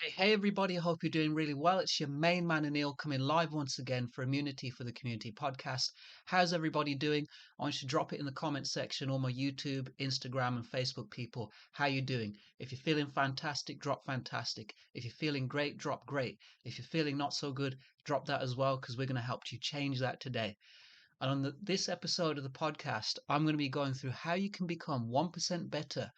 Hey everybody, I hope you're doing really well. It's your main man Anil coming live once again for Immunity for the Community podcast. How's everybody doing? I want you to drop it in the comment section, all my YouTube, Instagram, and Facebook people. How you doing? If you're feeling fantastic, drop fantastic. If you're feeling great, drop great. If you're feeling not so good, drop that as well, because we're going to help you change that today. And on this episode of the podcast, I'm going to be going through how you can become 1% better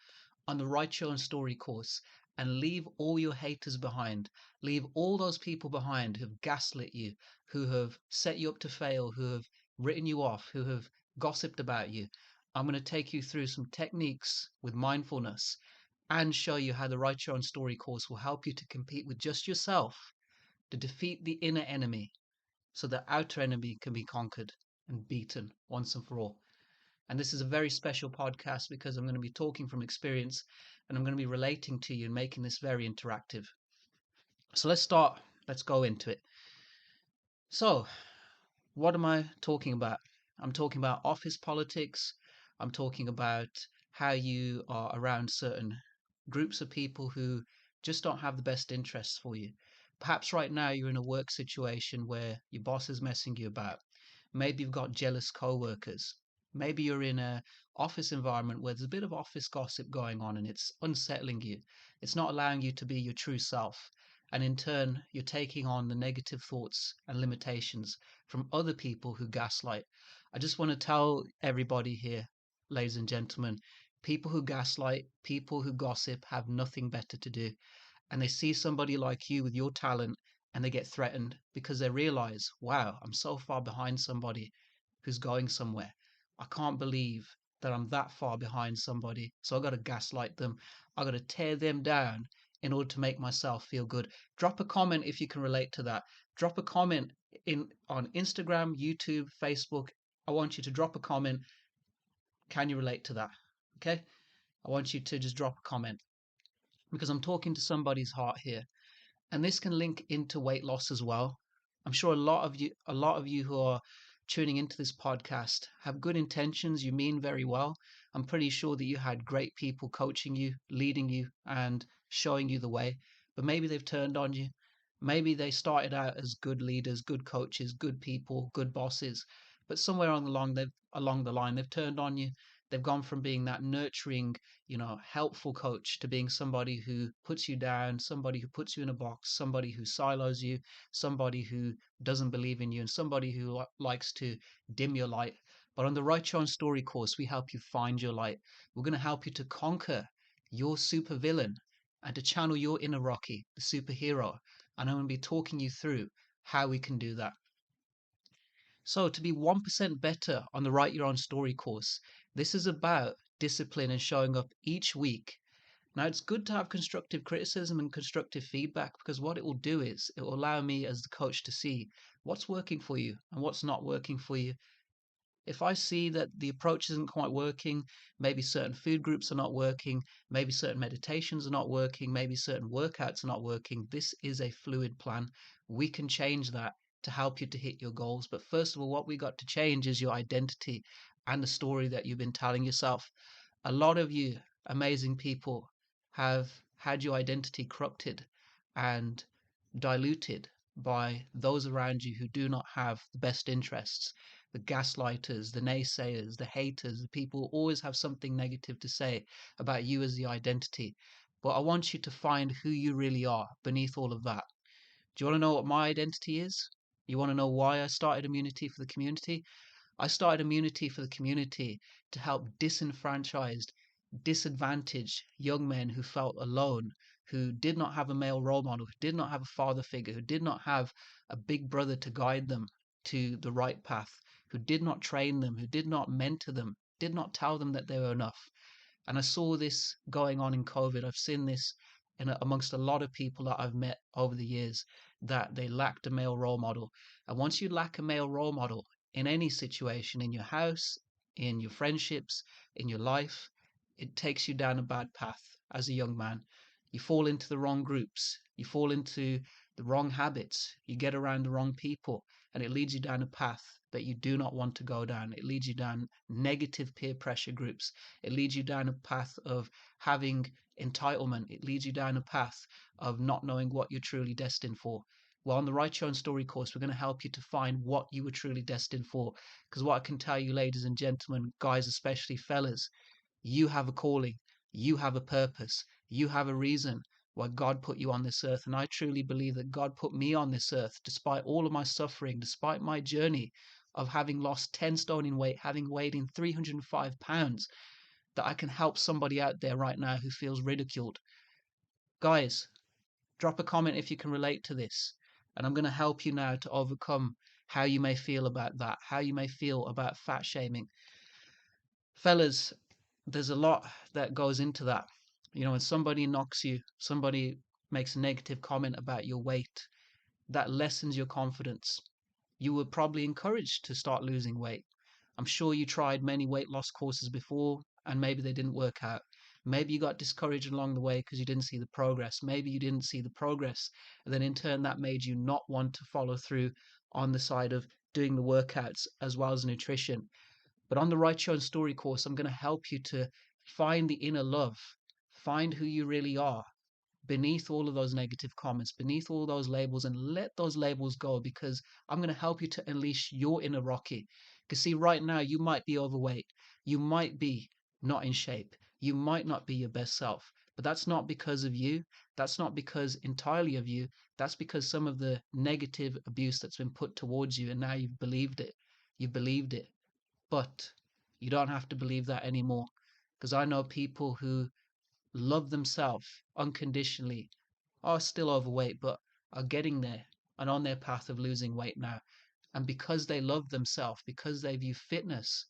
on the Write Your Own Story course and leave all your haters behind. Leave all those people behind who have gaslit you, who have set you up to fail, who have written you off, who have gossiped about you. I'm going to take you through some techniques with mindfulness and show you how the Write Your Own Story course will help you to compete with just yourself, to defeat the inner enemy so the outer enemy can be conquered and beaten once and for all. And this is a very special podcast because I'm going to be talking from experience and I'm going to be relating to you and making this very interactive. So let's start. Let's go into it. So, what am I talking about? I'm talking about office politics. I'm talking about how you are around certain groups of people who just don't have the best interests for you. Perhaps right now you're in a work situation where your boss is messing you about. Maybe you've got jealous co-workers. Maybe you're in a office environment where there's a bit of office gossip going on and it's unsettling you. It's not allowing you to be your true self. And in turn, you're taking on the negative thoughts and limitations from other people who gaslight. I just want to tell everybody here, ladies and gentlemen, people who gaslight, people who gossip have nothing better to do. And they see somebody like you with your talent and they get threatened because they realize, wow, I'm so far behind somebody who's going somewhere. I can't believe that I'm that far behind somebody. So I got to gaslight them. I got to tear them down in order to make myself feel good. Drop a comment if you can relate to that. Drop a comment in on Instagram, YouTube, Facebook. I want you to drop a comment. Can you relate to that? Okay? I want you to just drop a comment because I'm talking to somebody's heart here. And this can link into weight loss as well. I'm sure a lot of you who are tuning into this podcast have good intentions. You mean very well. I'm pretty sure that you had great people coaching you, leading you, and showing you the way. But maybe they've turned on you. Maybe they started out as good leaders, good coaches, good people, good bosses. But somewhere along the line, they've turned on you. They've gone from being that nurturing, helpful coach to being somebody who puts you down, somebody who puts you in a box, somebody who silos you, somebody who doesn't believe in you, and somebody who likes to dim your light. But on the Write Your Own Story course, we help you find your light. We're going to help you to conquer your supervillain and to channel your inner Rocky, the superhero. And I'm going to be talking you through how we can do that. So, to be 1% better on the Write Your Own Story course, this is about discipline and showing up each week. Now, it's good to have constructive criticism and constructive feedback because what it will do is it will allow me as the coach to see what's working for you and what's not working for you. If I see that the approach isn't quite working, maybe certain food groups are not working, maybe certain meditations are not working, maybe certain workouts are not working, this is a fluid plan. We can change that to help you to hit your goals. But first of all, what we got to change is your identity and the story that you've been telling yourself. A lot of you amazing people have had your identity corrupted and diluted by those around you who do not have the best interests, the gaslighters, the naysayers, the haters, the people who always have something negative to say about you as the identity. But I want you to find who you really are beneath all of that. Do you want to know what my identity is? You want to know why I started Immunity for the Community? I started Immunity for the Community to help disenfranchised, disadvantaged young men who felt alone, who did not have a male role model, who did not have a father figure, who did not have a big brother to guide them to the right path, who did not train them, who did not mentor them, did not tell them that they were enough. And I saw this going on in COVID. I've seen this amongst a lot of people that I've met over the years that they lacked a male role model. And once you lack a male role model in any situation, in your house, in your friendships, in your life, it takes you down a bad path as a young man. You fall into the wrong groups. You fall into the wrong habits. You get around the wrong people, and it leads you down a path that you do not want to go down. It leads you down negative peer pressure groups. It leads you down a path of having entitlement. It leads you down a path of not knowing what you're truly destined for. Well, on the Write Your Own Story course, we're going to help you to find what you were truly destined for. Because what I can tell you, ladies and gentlemen, guys, especially fellas, you have a calling, you have a purpose, you have a reason why God put you on this earth. And I truly believe that God put me on this earth, despite all of my suffering, despite my journey of having lost 10 stone in weight, having weighed in 305 pounds, that I can help somebody out there right now who feels ridiculed. Guys, drop a comment if you can relate to this. And I'm going to help you now to overcome how you may feel about that, how you may feel about fat shaming. Fellas, there's a lot that goes into that. You know, when somebody knocks you, somebody makes a negative comment about your weight, that lessens your confidence. You were probably encouraged to start losing weight. I'm sure you tried many weight loss courses before and maybe they didn't work out. Maybe you got discouraged along the way because you didn't see the progress. Maybe you didn't see the progress. And then in turn, that made you not want to follow through on the side of doing the workouts as well as nutrition. But on the Write Your Own Story course, I'm going to help you to find the inner love, find who you really are beneath all of those negative comments, beneath all those labels, and let those labels go, because I'm going to help you to unleash your inner Rocky. Because see, right now, you might be overweight. You might be not in shape. You might not be your best self. But that's not because of you. That's not because entirely of you. That's because some of the negative abuse that's been put towards you, and now you've believed it. You've believed it. But you don't have to believe that anymore, because I know people who love themselves unconditionally, are still overweight, but are getting there and on their path of losing weight now. And because they love themselves, because they view fitness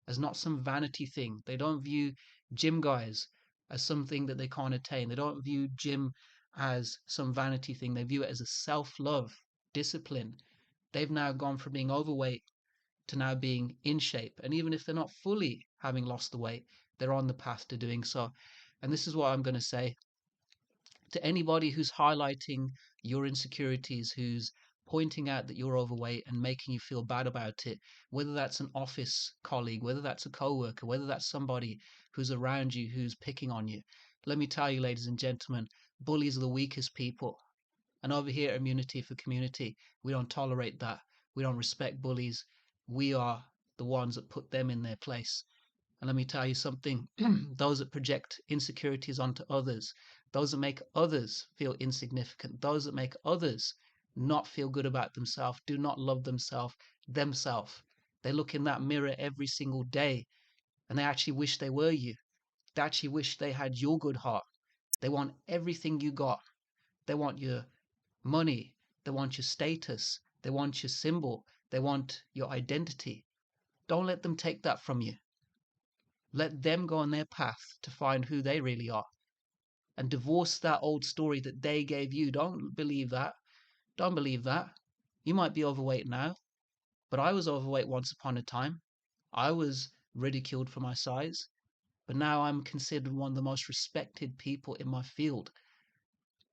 as not some vanity thing, they don't view gym guys as something that they can't attain. They don't view gym as some vanity thing. They view it as a self-love discipline. They've now gone from being overweight to now being in shape. And even if they're not fully having lost the weight, they're on the path to doing so. And this is what I'm going to say to anybody who's highlighting your insecurities, who's pointing out that you're overweight and making you feel bad about it, whether that's an office colleague, whether that's a coworker, whether that's somebody who's around you who's picking on you. Let me tell you, ladies and gentlemen, bullies are the weakest people. And over here at Immunity for Community, we don't tolerate that. We don't respect bullies. We are the ones that put them in their place. And let me tell you something, those that project insecurities onto others, those that make others feel insignificant, those that make others not feel good about themselves, do not love themselves. They look in that mirror every single day and they actually wish they were you. They actually wish they had your good heart. They want everything you got. They want your money. They want your status. They want your symbol. They want your identity. Don't let them take that from you. Let them go on their path to find who they really are and divorce that old story that they gave you. Don't believe that. Don't believe that. You might be overweight now, but I was overweight once upon a time. I was ridiculed for my size, but now I'm considered one of the most respected people in my field.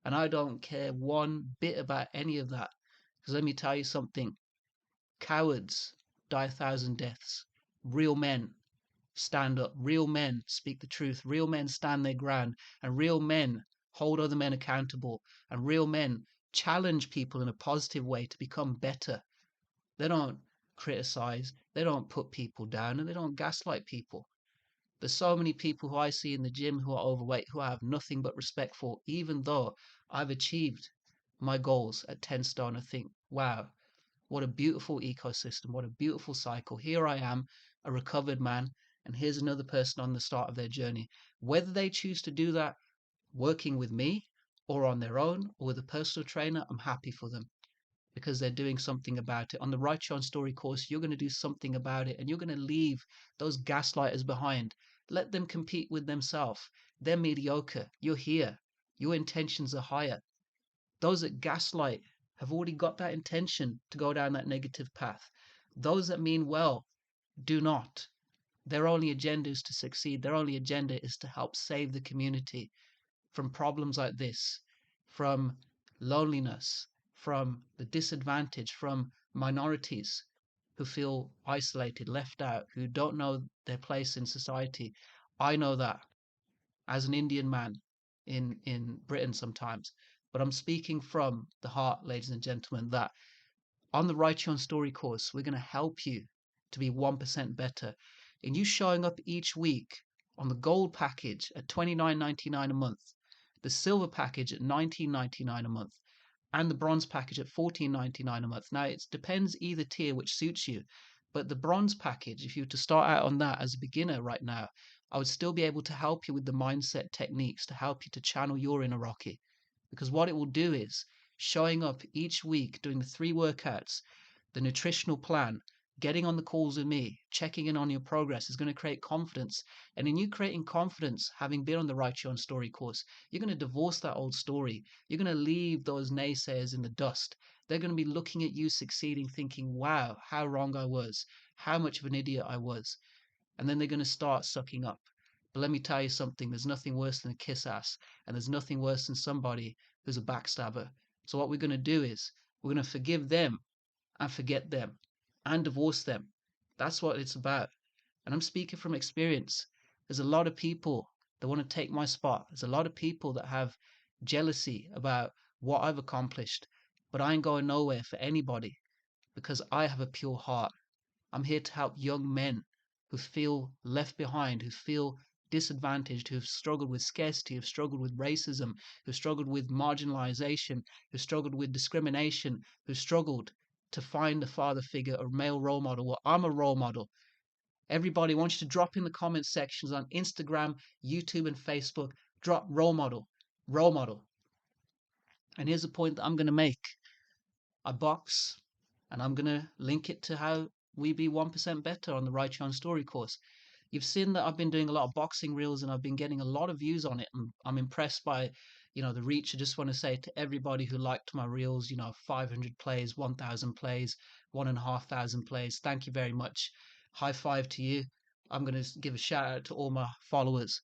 And I don't care one bit about any of that. Because let me tell you something, cowards die 1,000 deaths. Real men stand up. Real men speak the truth. Real men stand their ground. And real men hold other men accountable. And real men challenge people in a positive way to become better. They don't criticize. They don't put people down. And they don't gaslight people. There's so many people who I see in the gym who are overweight who I have nothing but respect for, even though I've achieved my goals at 10 stone. I think, wow, what a beautiful ecosystem. What a beautiful cycle. Here I am, a recovered man, and here's another person on the start of their journey. Whether they choose to do that working with me or on their own or with a personal trainer, I'm happy for them because they're doing something about it. On the Write Your Own Story course, you're going to do something about it and you're going to leave those gaslighters behind. Let them compete with themselves. They're mediocre. You're here. Your intentions are higher. Those that gaslight have already got that intention to go down that negative path. Those that mean well do not. Their only agenda is to succeed. Their only agenda is to help save the community. from problems like this, from loneliness, from the disadvantaged, from minorities who feel isolated, left out, who don't know their place in society. I know that as an Indian man in Britain sometimes, but I'm speaking from the heart, ladies and gentlemen, that on the Write Your Own Story course, we're going to help you to be 1% better. And you showing up each week on the gold package at $29.99 a month, the silver package at $19.99 a month, and the bronze package at $14.99 a month. Now, it depends either tier which suits you. But the bronze package, if you were to start out on that as a beginner right now, I would still be able to help you with the mindset techniques to help you to channel your inner Rocky. Because what it will do is showing up each week, doing the 3 workouts, the nutritional plan, getting on the calls with me, checking in on your progress is going to create confidence. And in you creating confidence, having been on the Write Your Own Story course, you're going to divorce that old story. You're going to leave those naysayers in the dust. They're going to be looking at you succeeding, thinking, wow, how wrong I was, how much of an idiot I was. And then they're going to start sucking up. But let me tell you something, there's nothing worse than a kiss ass, and there's nothing worse than somebody who's a backstabber. So what we're going to do is we're going to forgive them and forget them and divorce them. That's what it's about. And I'm speaking from experience. There's a lot of people that want to take my spot. There's a lot of people that have jealousy about what I've accomplished, but I ain't going nowhere for anybody because I have a pure heart. I'm here to help young men who feel left behind, who feel disadvantaged, who have struggled with scarcity, who've struggled with racism, who've struggled with marginalization, who've struggled with discrimination, who've struggled to find a father figure or male role model. Well, I'm a role model. Everybody wants you to drop in the comment sections on Instagram, YouTube, and Facebook. Drop role model, role model. And here's the point that I'm going to make. I box, and I'm going to link it to how we be 1% better on the Write Your Own Story course. You've seen that I've been doing a lot of boxing reels and I've been getting a lot of views on it. And I'm impressed by, the reach. I just want to say to everybody who liked my reels, 500 plays, 1,000 plays, 1,500 plays. Thank you very much. High five to you. I'm going to give a shout out to all my followers.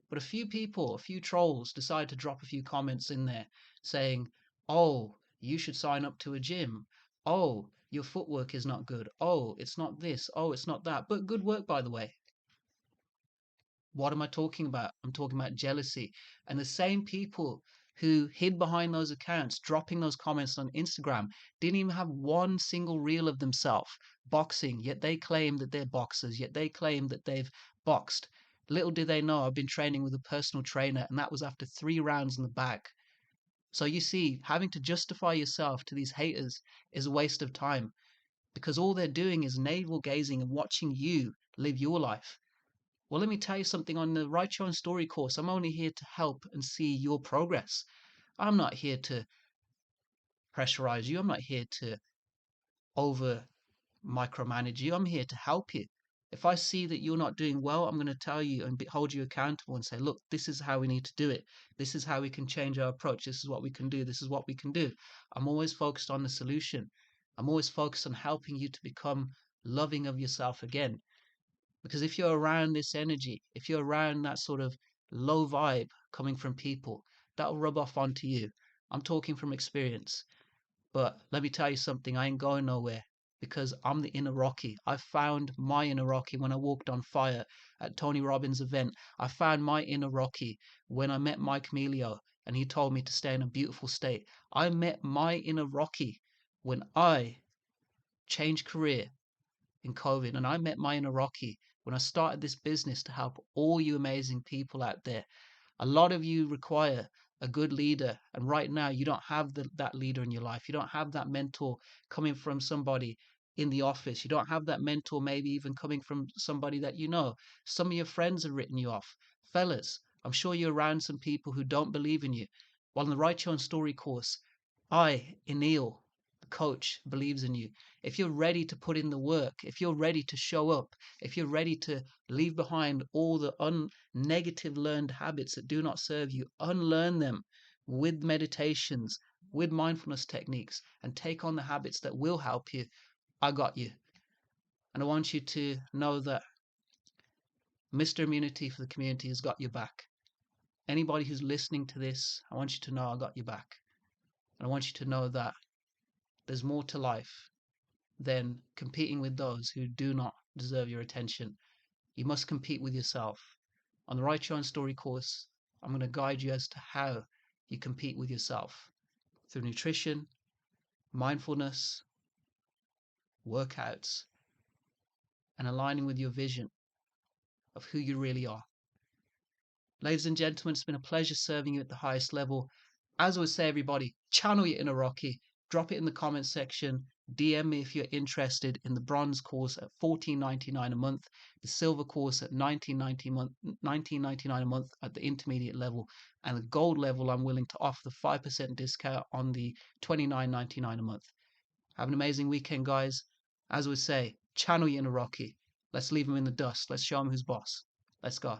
But a few people, a few trolls decided to drop a few comments in there saying, oh, you should sign up to a gym. Oh, your footwork is not good. Oh, it's not this. Oh, it's not that. But good work, by the way. What am I talking about? I'm talking about jealousy. And the same people who hid behind those accounts, dropping those comments on Instagram, didn't even have one single reel of themselves boxing, yet they claim that they're boxers, yet they claim that they've boxed. Little do they know I've been training with a personal trainer, and that was after 3 rounds in the bag. So you see, having to justify yourself to these haters is a waste of time because all they're doing is navel gazing and watching you live your life. Well, let me tell you something. On the Write Your Own Story course, I'm only here to help and see your progress. I'm not here to pressurize you. I'm not here to over micromanage you. I'm here to help you. If I see that you're not doing well, I'm going to tell you and hold you accountable and say, look, this is how we need to do it. This is how we can change our approach. This is what we can do. This is what we can do. I'm always focused on the solution. I'm always focused on helping you to become loving of yourself again. Because if you're around this energy, if you're around that sort of low vibe coming from people, that'll rub off onto you. I'm talking from experience. But let me tell you something, I ain't going nowhere because I'm the inner Rocky. I found my inner Rocky when I walked on fire at Tony Robbins' event. I found my inner Rocky when I met Mike Melio and he told me to stay in a beautiful state. I met my inner Rocky when I changed career in COVID, and I met my inner Rocky when I started this business to help all you amazing people out there. A lot of you require a good leader, and right now you don't have that leader in your life. You don't have that mentor coming from somebody in the office. You don't have that mentor maybe even coming from somebody that you know. Some of your friends have written you off. Fellas, I'm sure you're around some people who don't believe in you. While in the Write Your Own Story course, Emil, the coach, believes in you. If you're ready to put in the work, if you're ready to show up, if you're ready to leave behind all the negative learned habits that do not serve you, unlearn them with meditations, with mindfulness techniques, and take on the habits that will help you, I got you. And I want you to know that Mr. Immunity for the community has got your back. Anybody who's listening to this, I want you to know I got your back. And I want you to know that there's more to life than competing with those who do not deserve your attention. You must compete with yourself. On the Write Your Own Story course, I'm going to guide you as to how you compete with yourself through nutrition, mindfulness, workouts, and aligning with your vision of who you really are. Ladies and gentlemen, it's been a pleasure serving you at the highest level. As I would say, everybody, channel your inner Rocky. Drop it in the comment section. DM me if you're interested in the bronze course at $14.99 a month, the silver course at $19.99 a month at the intermediate level, and the gold level I'm willing to offer the 5% discount on the $29.99 a month. Have an amazing weekend, guys. As I would say, channel your inner Rocky. Let's leave him in the dust. Let's show him who's boss. Let's go.